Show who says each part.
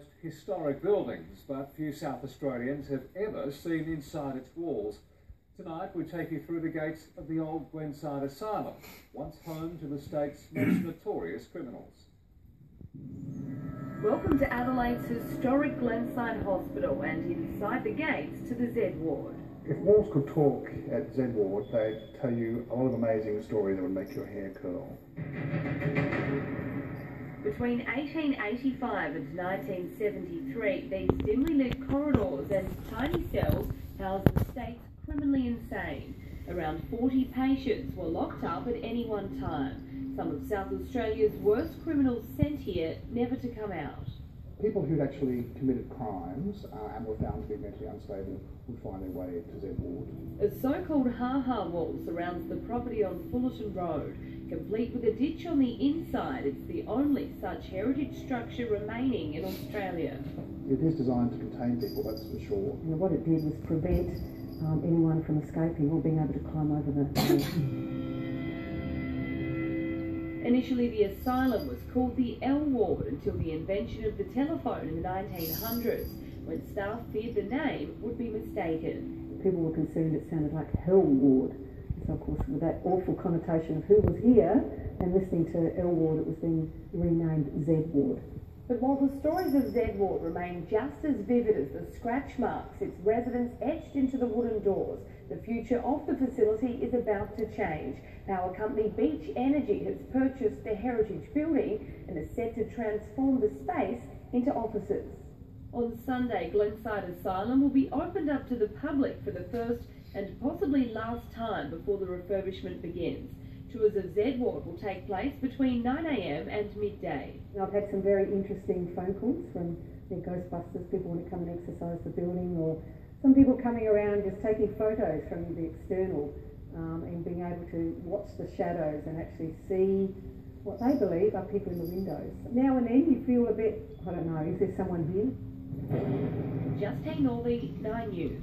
Speaker 1: Most historic buildings, but few South Australians have ever seen inside its walls. Tonight we take you through the gates of the old Glenside Asylum, once home to the state's most notorious criminals.
Speaker 2: Welcome to Adelaide's historic Glenside Hospital and inside the gates to the Z ward.
Speaker 3: If walls could talk at Z ward, they'd tell you a lot of amazing stories that would make your hair curl.
Speaker 2: Between 1885 and 1973, these dimly lit corridors and tiny cells housed the state's criminally insane. Around 40 patients were locked up at any one time. Some of South Australia's worst criminals sent here, never to come out.
Speaker 3: People who'd actually committed crimes and were found to be mentally unstable would find their way to Z ward.
Speaker 2: A so-called ha-ha wall surrounds the property on Fullerton Road. Complete with a ditch on the inside, it's the only such heritage structure remaining in Australia.
Speaker 3: It is designed to contain people, that's for sure.
Speaker 4: And what it did was prevent anyone from escaping or being able to climb over the wall.
Speaker 2: Initially, the asylum was called the L ward until the invention of the telephone in the 1900s, when staff feared the name would be mistaken.
Speaker 4: People were concerned it sounded like Hell Ward. So, of course, with that awful connotation of who was here, and listening to L ward, it was then renamed Z ward.
Speaker 2: But while the stories of Z ward remain just as vivid as the scratch marks its residents etched into the wooden doors, the future of the facility is about to change. Our company Beach Energy has purchased the heritage building and is set to transform the space into offices. On Sunday, Glenside Asylum will be opened up to the public for the first and possibly last time before the refurbishment begins. Tours of Z ward will take place between 9 a.m. and midday.
Speaker 4: I've had some very interesting phone calls from the Ghostbusters, people want to come and exercise the building, or some people coming around just taking photos from the external and being able to watch the shadows and actually see what they believe are people in the windows. Now and then you feel a bit, I don't know, is there someone here?
Speaker 2: Justine Northey, 9 News.